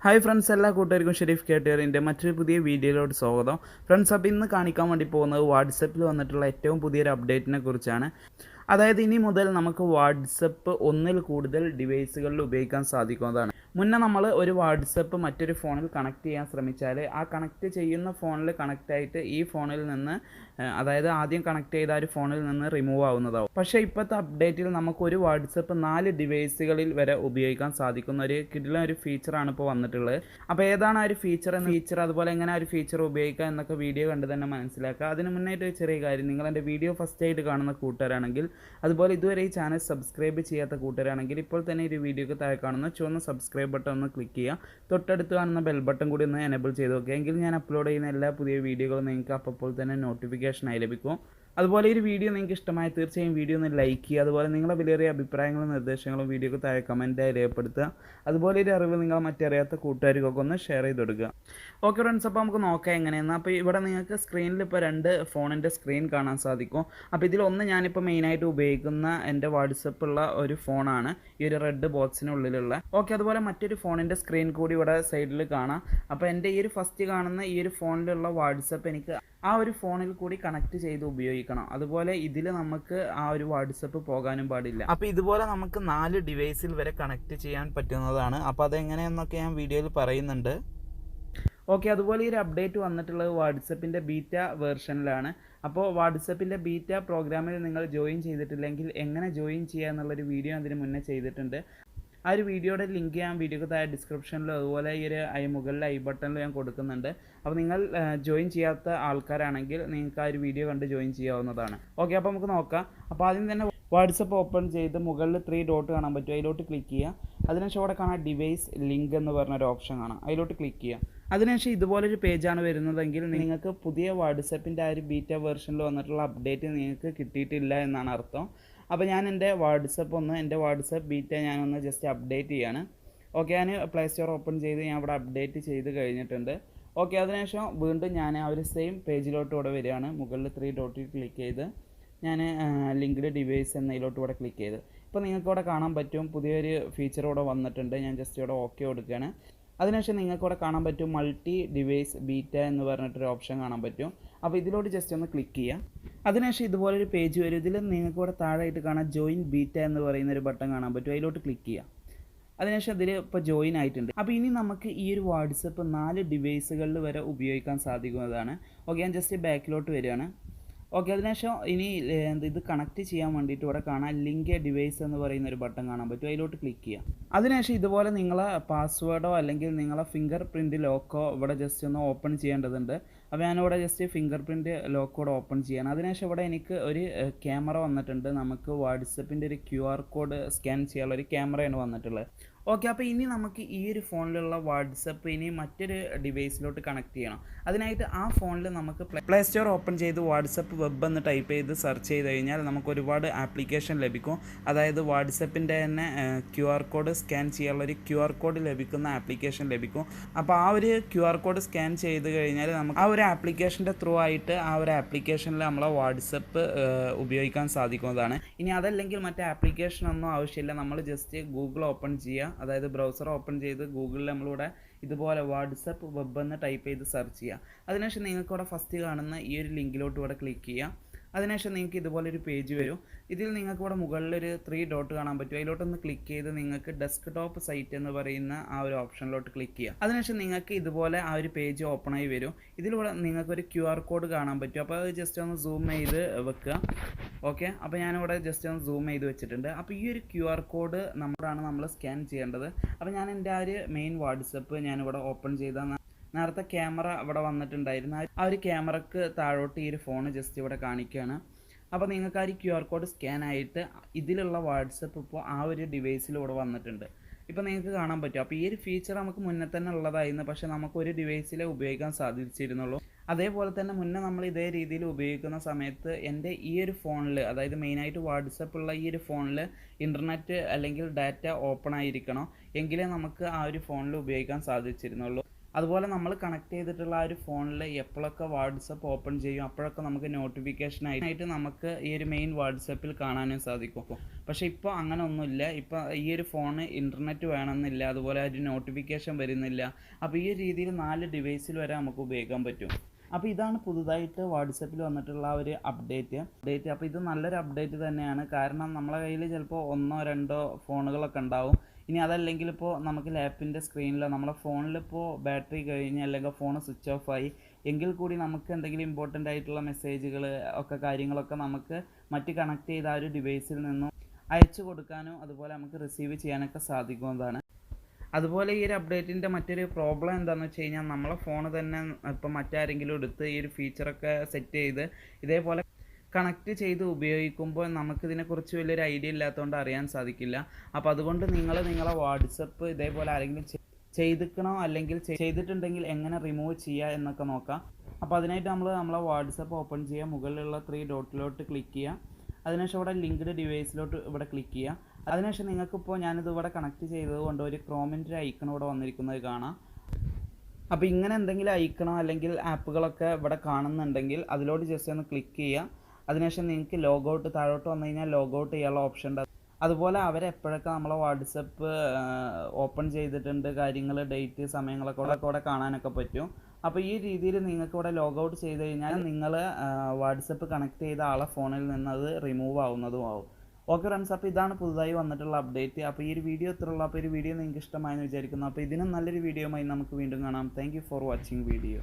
Hi friends, എല്ലാ കൂട്ടുകാർക്കും ഷെരീഫ് കേട്ടുകാരിൻ്റെ മറ്റൊരു പുതിയ വീഡിയോയിലോട്ട് സ്വാഗതം. ഫ്രണ്ട്സ്, അപ്പോൾ ഇന്ന് കാണിക്കാൻ വേണ്ടി പോകുന്നത് വാട്സപ്പിൽ വന്നിട്ടുള്ള ഏറ്റവും പുതിയൊരു അപ്ഡേറ്റിനെ കുറിച്ചാണ്. അതായത് ഇനി മുതൽ നമുക്ക് വാട്സപ്പ് ഒന്നിൽ കൂടുതൽ ഡിവൈസുകളിൽ ഉപയോഗിക്കാൻ സാധിക്കുന്നതാണ്. മുന്നേ നമ്മൾ ഒരു വാട്സപ്പ് മറ്റൊരു ഫോണിൽ കണക്ട് ചെയ്യാൻ ശ്രമിച്ചാൽ ആ കണക്ട് ചെയ്യുന്ന ഫോണിൽ കണക്റ്റായിട്ട് ഈ ഫോണിൽ നിന്ന് അതായത് ആദ്യം കണക്ട് ചെയ്ത ഒരു ഫോണിൽ നിന്ന് റിമൂവ് ആവുന്നതാവും. പക്ഷേ ഇപ്പോഴത്തെ അപ്ഡേറ്റിൽ നമുക്കൊരു വാട്സപ്പ് 4 ഡിവൈസുകളിൽ വരെ ഉപയോഗിക്കാൻ സാധിക്കുന്ന ഒരു കിടിലൻ ഒരു ഫീച്ചറാണ് ഇപ്പോൾ വന്നിട്ടുള്ളത്. അപ്പോൾ ഏതാണ് ആ ഒരു ഫീച്ചർ അതുപോലെ എങ്ങനെ ആ ഒരു ഫീച്ചർ ഉപയോഗിക്കുക എന്നൊക്കെ വീഡിയോ കണ്ട് തന്നെ മനസ്സിലാക്കുക. അതിന് മുന്നായിട്ട് ഒരു ചെറിയ കാര്യം, നിങ്ങൾ എൻ്റെ വീഡിയോ ഫസ്റ്റ് ആയിട്ട് കാണുന്ന കൂട്ടുകാരാണെങ്കിൽ, അതുപോലെ ഇതുവരെ ഈ ചാനൽ സബ്സ്ക്രൈബ് ചെയ്യാത്ത കൂട്ടുകാരാണെങ്കിൽ ഇപ്പോൾ തന്നെ ഈ വീഡിയോക്ക് താഴെ കാണുന്ന ചുവന്ന സബ്സ്ക്രൈബ് ബട്ടൺ ഒന്ന് ക്ലിക്ക് ചെയ്യുക. തൊട്ടടുത്ത് കാണുന്ന ബെൽ ബട്ടൺ കൂടി ഒന്ന് എനേബിൾ ചെയ്ത് നോക്കുക. എങ്കിൽ ഞാൻ അപ്ലോഡ് ചെയ്യുന്ന എല്ലാ പുതിയ വീഡിയോകളും നിങ്ങൾക്ക് അപ്പോൾ തന്നെ നോട്ടിഫിക്കേഷനായി ലഭിക്കും. അതുപോലെ ഈ വീഡിയോ നിങ്ങൾക്ക് ഇഷ്ടമായി തീർച്ചയായും വീഡിയോ ഒന്ന് ലൈക്ക് ചെയ്യുക. അതുപോലെ നിങ്ങളുടെ വിലയേറിയ അഭിപ്രായങ്ങളും നിർദ്ദേശങ്ങളും വീഡിയോക്ക് താഴെ കമൻറ്റായി രേഖപ്പെടുത്തുക. അതുപോലെ ഒരു അറിവ് നിങ്ങൾ മറ്ററിയാത്ത കൂട്ടുകാർക്കൊക്കെ ഒന്ന് ഷെയർ ചെയ്ത് കൊടുക്കുക. ഓക്കെ ഫ്രണ്ട്സ്, അപ്പോൾ നമുക്ക് നോക്കാം എങ്ങനെയെന്ന്. അപ്പോൾ ഇവിടെ നിങ്ങൾക്ക് സ്ക്രീനിൽ ഇപ്പോൾ 2 ഫോണിൻ്റെ സ്ക്രീൻ കാണാൻ സാധിക്കും. അപ്പോൾ ഇതിലൊന്ന് ഞാനിപ്പോൾ മെയിനായിട്ട് ഉപയോഗിക്കുന്ന എൻ്റെ വാട്സപ്പുള്ള ഒരു ഫോണാണ്, ഈ ഒരു റെഡ് ബോക്സിനുള്ളിലുള്ള. ഓക്കെ, അതുപോലെ മറ്റൊരു ഫോണിൻ്റെ സ്ക്രീൻ കൂടി ഇവിടെ സൈഡിൽ കാണാം. അപ്പോൾ എൻ്റെ ഈ ഒരു ഫസ്റ്റ് കാണുന്ന ഈ ഒരു ഫോണിലുള്ള വാട്സപ്പ് എനിക്ക് ആ ഒരു ഫോണിൽ കൂടി കണക്ട് ചെയ്ത് ഉപയോഗിക്കണം. അതുപോലെ ഇതിൽ നമുക്ക് ആ ഒരു വാട്സപ്പ് പോകാനും പാടില്ല. അപ്പോൾ ഇതുപോലെ നമുക്ക് 4 ഡിവൈസിൽ വരെ കണക്ട് ചെയ്യാൻ പറ്റുന്നതാണ്. അപ്പോൾ അതെങ്ങനെയെന്നൊക്കെ ഞാൻ വീഡിയോയിൽ പറയുന്നുണ്ട്. ഓക്കെ, അതുപോലെ ഈ ഒരു അപ്ഡേറ്റ് വന്നിട്ടുള്ളത് വാട്സപ്പിൻ്റെ ബീറ്റ വേർഷനിലാണ്. അപ്പോൾ വാട്സപ്പിൻ്റെ ബീറ്റ പ്രോഗ്രാമിൽ നിങ്ങൾ ജോയിൻ ചെയ്തിട്ടില്ലെങ്കിൽ എങ്ങനെ ജോയിൻ ചെയ്യുക എന്നുള്ളൊരു വീഡിയോ അതിന് മുന്നേ ചെയ്തിട്ടുണ്ട്. ആ ഒരു വീഡിയോയുടെ ലിങ്ക് ഞാൻ വീഡിയോക്ക് താഴെ ഡിസ്ക്രിപ്ഷനിലും അതുപോലെ ഈ ഒരു മുകളിൽ ഐ ബട്ടണിൽ ഞാൻ കൊടുക്കുന്നുണ്ട്. അപ്പോൾ നിങ്ങൾ ജോയിൻ ചെയ്യാത്ത ആൾക്കാരാണെങ്കിൽ നിങ്ങൾക്ക് ആ ഒരു വീഡിയോ കണ്ട് ജോയിൻ ചെയ്യാവുന്നതാണ്. ഓക്കെ, അപ്പോൾ നമുക്ക് നോക്കാം. അപ്പോൾ ആദ്യം തന്നെ വാട്സപ്പ് ഓപ്പൺ ചെയ്ത് മുകളിൽ 3 ഡോട്ട് കാണാൻ പറ്റും, അതിലോട്ട് ക്ലിക്ക് ചെയ്യുക. അതിനുശേഷം അവിടെ കാണാൻ ഡിവൈസ് ലിങ്ക് എന്ന് പറഞ്ഞൊരു ഓപ്ഷൻ കാണാം, അതിലോട്ട് ക്ലിക്ക് ചെയ്യുക. അതിനുശേഷം ഇതുപോലൊരു പേജാണ് വരുന്നതെങ്കിൽ നിങ്ങൾക്ക് പുതിയ വാട്സപ്പിൻ്റെ ആ ഒരു ബീറ്റ വേർഷനിൽ വന്നിട്ടുള്ള അപ്ഡേറ്റ് നിങ്ങൾക്ക് കിട്ടിയിട്ടില്ല എന്നാണ് അർത്ഥം. അപ്പോൾ ഞാൻ എൻ്റെ വാട്സപ്പ് ബീറ്റ ഞാനൊന്ന് ജസ്റ്റ് അപ്ഡേറ്റ് ചെയ്യാണ്. ഓക്കെ, ഞാൻ പ്ലേ സ്റ്റോർ ഓപ്പൺ ചെയ്ത് ഞാൻ ഇവിടെ അപ്ഡേറ്റ് ചെയ്ത് കഴിഞ്ഞിട്ടുണ്ട്. ഓക്കെ, അതിനുശേഷം വീണ്ടും ഞാൻ ആ ഒരു സെയിം പേജിലോട്ട് ഇവിടെ വരികയാണ്. മുകളിൽ 3 ഡോട്ടിൽ ക്ലിക്ക് ചെയ്ത് ഞാൻ ലിങ്ക്ഡ് ഡിവൈസ് എന്നതിലോട്ട് ഇവിടെ ക്ലിക്ക് ചെയ്ത് ഇപ്പോൾ നിങ്ങൾക്ക് ഇവിടെ കാണാൻ പറ്റും പുതിയൊരു ഫീച്ചർ ഇവിടെ വന്നിട്ടുണ്ട്. ഞാൻ ജസ്റ്റ് ഇവിടെ ഓക്കെ കൊടുക്കുകയാണ്. അതിനുശേഷം നിങ്ങൾക്ക് ഇവിടെ കാണാൻ പറ്റും മൾട്ടി ഡിവൈസ് ബീറ്റ എന്ന് പറഞ്ഞിട്ടൊരു ഓപ്ഷൻ കാണാൻ പറ്റും. അപ്പോൾ ഇതിലോട്ട് ജസ്റ്റ് ഒന്ന് ക്ലിക്ക് ചെയ്യുക. അതിനുശേഷം ഇതുപോലൊരു പേജ് വരും. ഇതിൽ നിങ്ങൾക്ക് ഇവിടെ താഴെയായിട്ട് കാണാം ജോയിൻ ബീറ്റ എന്ന് പറയുന്നൊരു ബട്ടൺ കാണാൻ പറ്റും, അതിലോട്ട് ക്ലിക്ക് ചെയ്യുക. അതിനുശേഷം ഇതിൽ ഇപ്പോൾ ജോയിൻ ആയിട്ടുണ്ട്. അപ്പോൾ ഇനി നമുക്ക് ഈ ഒരു വാട്സപ്പ് 4 ഡിവൈസുകളിൽ വരെ ഉപയോഗിക്കാൻ സാധിക്കുന്നതാണ്. ഓക്കെ, ഞാൻ ജസ്റ്റ് ബാക്കിലോട്ട് വരികയാണ്. ഓക്കെ, അതിനുശേഷം ഇനി ഇത് കണക്ട് ചെയ്യാൻ വേണ്ടിയിട്ട് ഇവിടെ കാണാൻ ലിങ്ക് എ ഡിവൈസ് എന്ന് പറയുന്ന ഒരു ബട്ടൺ കാണാൻ പറ്റും, അതിലോട്ട് ക്ലിക്ക് ചെയ്യുക. അതിനുശേഷം ഇതുപോലെ നിങ്ങളെ പാസ്വേഡോ അല്ലെങ്കിൽ നിങ്ങളെ ഫിംഗർ പ്രിൻറ്റ് ലോക്കോ ഇവിടെ ജസ്റ്റ് ഒന്ന് ഓപ്പൺ ചെയ്യേണ്ടതുണ്ട്. അപ്പോൾ ഞാനിവിടെ ജസ്റ്റ് ഫിംഗർ പ്രിൻറ്റ് ലോക്കോടെ ഓപ്പൺ ചെയ്യണം. അതിനുശേഷം ഇവിടെ എനിക്ക് ഒരു ക്യാമറ വന്നിട്ടുണ്ട്. നമുക്ക് വാട്സപ്പിൻ്റെ ഒരു QR കോഡ് സ്കാൻ ചെയ്യാനുള്ള ഒരു ക്യാമറയാണ് വന്നിട്ടുള്ളത്. ഓക്കെ, അപ്പോൾ ഇനി നമുക്ക് ഈ ഒരു ഫോണിലുള്ള വാട്സപ്പ് ഇനി മറ്റൊരു ഡിവൈസിലോട്ട് കണക്ട് ചെയ്യണം. അതിനായിട്ട് ആ ഫോണിൽ നമുക്ക് പ്ലേ സ്റ്റോർ ഓപ്പൺ ചെയ്ത് വാട്സപ്പ് വെബ് എന്ന് ടൈപ്പ് ചെയ്ത് സെർച്ച് ചെയ്ത് കഴിഞ്ഞാൽ നമുക്ക് ഒരുപാട് ആപ്ലിക്കേഷൻ ലഭിക്കും. അതായത് വാട്സപ്പിൻ്റെ തന്നെ QR കോഡ് സ്കാൻ ചെയ്യാനുള്ള ഒരു QR കോഡ് ലഭിക്കുന്ന ആപ്ലിക്കേഷൻ ലഭിക്കും. അപ്പോൾ ആ ഒരു QR കോഡ് സ്കാൻ ചെയ്ത് കഴിഞ്ഞാൽ നമുക്ക് ആ ഒരു ആപ്ലിക്കേഷൻ്റെ ത്രൂ ആയിട്ട് ആ ഒരു ആപ്ലിക്കേഷനിൽ നമ്മളെ വാട്സപ്പ് ഉപയോഗിക്കാൻ സാധിക്കുന്നതാണ്. ഇനി അതല്ലെങ്കിൽ മറ്റേ ആപ്ലിക്കേഷനൊന്നും ആവശ്യമില്ല. നമ്മൾ ജസ്റ്റ് ഗൂഗിൾ ഓപ്പൺ ചെയ്യുക, അതായത് ബ്രൗസർ ഓപ്പൺ ചെയ്ത് ഗൂഗിളിൽ നമ്മളിവിടെ ഇതുപോലെ വാട്സപ്പ് വെബ് എന്ന് ടൈപ്പ് ചെയ്ത് സെർച്ച് ചെയ്യുക. അതിനുശേഷം നിങ്ങൾക്ക് ഇവിടെ ഫസ്റ്റ് കാണുന്ന ഈ ഒരു ലിങ്കിലോട്ട് ഇവിടെ ക്ലിക്ക് ചെയ്യുക. അതിനുശേഷം നിങ്ങൾക്ക് ഇതുപോലൊരു പേജ് വരും. ഇതിൽ നിങ്ങൾക്ക് ഇവിടെ മുകളിലൊരു 3 ഡോട്ട് കാണാൻ പറ്റും, അതിലോട്ടൊന്ന് ക്ലിക്ക് ചെയ്ത് നിങ്ങൾക്ക് ഡെസ്ക്ടോപ്പ് സൈറ്റ് എന്ന് പറയുന്ന ആ ഒരു ഓപ്ഷനിലോട്ട് ക്ലിക്ക് ചെയ്യുക. അതിനുശേഷം നിങ്ങൾക്ക് ഇതുപോലെ ആ ഒരു പേജ് ഓപ്പൺ ആയി വരും. ഇതിലൂടെ നിങ്ങൾക്കൊരു QR കോഡ് കാണാൻ പറ്റും. അപ്പോൾ അത് ജസ്റ്റ് ഒന്ന് സൂം ചെയ്ത് വെക്കുക. ഓക്കെ, അപ്പോൾ ഞാനിവിടെ ജസ്റ്റ് ഒന്ന് സൂം ചെയ്ത് വെച്ചിട്ടുണ്ട്. അപ്പോൾ ഈ ഒരു QR കോഡ് നമ്മൾ സ്കാൻ ചെയ്യേണ്ടത്. അപ്പോൾ ഞാൻ എൻ്റെ ആ ഒരു മെയിൻ വാട്സപ്പ് ഞാനിവിടെ ഓപ്പൺ ചെയ്ത നേരത്തെ ക്യാമറ ഇവിടെ വന്നിട്ടുണ്ടായിരുന്നു. ആ ഒരു ക്യാമറക്ക് താഴോട്ട് ഈ ഒരു ഫോൺ ജസ്റ്റ് ഇവിടെ കാണിക്കുകയാണ്. അപ്പോൾ നിങ്ങൾക്ക് ആ ഒരു QR കോഡ് സ്കാൻ ആയിട്ട് ഇതിലുള്ള വാട്സപ്പ് ഇപ്പോൾ ആ ഒരു ഡിവൈസിലൂടെ വന്നിട്ടുണ്ട്. ഇപ്പോൾ നിങ്ങൾക്ക് കാണാൻ പറ്റും. അപ്പോൾ ഈ ഒരു ഫീച്ചർ നമുക്ക് മുന്നേ തന്നെ ഉള്ളതായിരുന്നു, പക്ഷേ നമുക്ക് ഒരു ഡിവൈസിലേ ഉപയോഗിക്കാൻ സാധിച്ചിരുന്നുള്ളൂ. അതേപോലെ തന്നെ മുന്നേ നമ്മൾ ഇതേ രീതിയിൽ ഉപയോഗിക്കുന്ന സമയത്ത് എൻ്റെ ഈ ഒരു ഫോണിൽ, അതായത് മെയിനായിട്ട് വാട്സപ്പുള്ള ഈ ഒരു ഫോണിൽ ഇൻ്റർനെറ്റ് അല്ലെങ്കിൽ ഡാറ്റ ഓപ്പൺ ആയിരിക്കണം, എങ്കിലേ നമുക്ക് ആ ഒരു ഫോണിൽ ഉപയോഗിക്കാൻ സാധിച്ചിരുന്നുള്ളൂ. അതുപോലെ നമ്മൾ കണക്ട് ചെയ്തിട്ടുള്ള ആ ഒരു ഫോണിൽ എപ്പോഴൊക്കെ വാട്സപ്പ് ഓപ്പൺ ചെയ്യും അപ്പോഴൊക്കെ നമുക്ക് നോട്ടിഫിക്കേഷനായിട്ട് നമുക്ക് ഈ ഒരു മെയിൻ വാട്സപ്പിൽ കാണാനും സാധിക്കും. പക്ഷേ ഇപ്പോൾ അങ്ങനെ ഒന്നുമില്ല. ഇപ്പോൾ ഈ ഒരു ഫോണ് ഇൻ്റർനെറ്റ് വേണമെന്നില്ല, അതുപോലെ ഒരു നോട്ടിഫിക്കേഷൻ വരുന്നില്ല. അപ്പോൾ ഈ ഒരു രീതിയിൽ 4 ഡിവൈസിൽ വരെ നമുക്ക് ഉപയോഗിക്കാൻ പറ്റും. അപ്പോൾ ഇതാണ് പുതുതായിട്ട് വാട്സപ്പിൽ വന്നിട്ടുള്ള ഒരു അപ്ഡേറ്റ്. അപ്പോൾ ഇത് നല്ലൊരു അപ്ഡേറ്റ് തന്നെയാണ്. കാരണം നമ്മളെ കയ്യിൽ ചിലപ്പോൾ 1-2 ഫോണുകളൊക്കെ ഉണ്ടാവും. ഇനി അതല്ലെങ്കിൽ ഇപ്പോൾ നമുക്ക് ലാപ്പിൻ്റെ സ്ക്രീനിലോ നമ്മളെ ഫോണിലിപ്പോൾ ബാറ്ററി കഴിഞ്ഞ് അല്ലെങ്കിൽ ഫോൺ സ്വിച്ച് ഓഫ് ആയി എങ്കിൽ കൂടി നമുക്ക് എന്തെങ്കിലും ഇമ്പോർട്ടൻ്റ് ആയിട്ടുള്ള മെസ്സേജുകൾ ഒക്കെ കാര്യങ്ങളൊക്കെ നമുക്ക് മറ്റ് കണക്ട് ചെയ്ത ആ ഒരു ഡിവൈസിൽ നിന്നും അയച്ചു കൊടുക്കാനും അതുപോലെ നമുക്ക് റിസീവ് ചെയ്യാനൊക്കെ സാധിക്കുന്നതാണ്. അതുപോലെ ഈ ഒരു അപ്ഡേറ്റിൻ്റെ മറ്റൊരു പ്രോബ്ലം എന്താണെന്ന് വെച്ച് കഴിഞ്ഞാൽ നമ്മളെ ഫോൺ തന്നെ ഇപ്പം മറ്റാരെങ്കിലും എടുത്ത് ഈ ഒരു ഫീച്ചറൊക്കെ സെറ്റ് ചെയ്ത് ഇതേപോലെ കണക്ട് ചെയ്ത് ഉപയോഗിക്കുമ്പോൾ നമുക്കിതിനെക്കുറിച്ച് വലിയൊരു ഐഡിയ ഇല്ലാത്തതുകൊണ്ട് അറിയാൻ സാധിക്കില്ല. അപ്പോൾ അതുകൊണ്ട് നിങ്ങളെ വാട്സപ്പ് ഇതേപോലെ ആരെങ്കിലും ചെയ്തിക്കണോ അല്ലെങ്കിൽ ചെയ്തിട്ടുണ്ടെങ്കിൽ എങ്ങനെ റിമൂവ് ചെയ്യുക എന്നൊക്കെ നോക്കാം. അപ്പോൾ അതിനായിട്ട് നമ്മളെ വാട്സപ്പ് ഓപ്പൺ ചെയ്യുക, മുകളിലുള്ള 3 ഡോട്ടിലോട്ട് ക്ലിക്ക് ചെയ്യുക. അതിനുശേഷം ഇവിടെ ലിങ്ക്ഡ് ഡിവൈസിലോട്ട് ഇവിടെ ക്ലിക്ക് ചെയ്യുക. അതിനുശേഷം നിങ്ങൾക്കിപ്പോൾ ഞാനിത് ഇവിടെ കണക്ട് ചെയ്തത് കൊണ്ട് ഒരു ക്രോമിൻ്റെ ഒരു ഐക്കൺ ഇവിടെ വന്നിരിക്കുന്നത് കാണാം. അപ്പോൾ ഇങ്ങനെ എന്തെങ്കിലും ഐക്കണോ അല്ലെങ്കിൽ ആപ്പുകളൊക്കെ ഇവിടെ കാണുന്നുണ്ടെങ്കിൽ അതിലോട്ട് ജസ്റ്റ് ഒന്ന് ക്ലിക്ക് ചെയ്യുക. അതിനുശേഷം നിങ്ങൾക്ക് ലോഗൗട്ട് താഴോട്ട് വന്നു കഴിഞ്ഞാൽ ലോഗൗട്ട് ചെയ്യാനുള്ള ഓപ്ഷൻ ഉണ്ട്. അതുപോലെ അവരെപ്പോഴൊക്കെ നമ്മളെ വാട്സപ്പ് ഓപ്പൺ ചെയ്തിട്ടുണ്ട് കാര്യങ്ങൾ ഡേറ്റ് സമയങ്ങളൊക്കെ ഇവിടെ കാണാനൊക്കെ പറ്റും. അപ്പോൾ ഈ രീതിയിൽ നിങ്ങൾക്ക് ഇവിടെ ലോഗൗട്ട് ചെയ്ത് കഴിഞ്ഞാൽ നിങ്ങൾ വാട്സപ്പ് കണക്ട് ചെയ്ത ആളെ ഫോണിൽ നിന്ന് അത് റിമൂവ് ആവുന്നതുമാവും. ഓക്കെ ഫ്രണ്ട്സ്, അപ്പോൾ ഇതാണ് പുതുതായി വന്നിട്ടുള്ള അപ്ഡേറ്റ്. അപ്പോൾ ഈ ഒരു വീഡിയോ ഇത്രയുള്ളൂ. അപ്പോൾ ഈ വീഡിയോ നിങ്ങൾക്ക് ഇഷ്ടമായെന്ന് വിചാരിക്കുന്നു. അപ്പോൾ ഇതിനും നല്ലൊരു വീഡിയോയുമായി നമുക്ക് വീണ്ടും കാണാം. Thank you for watching video.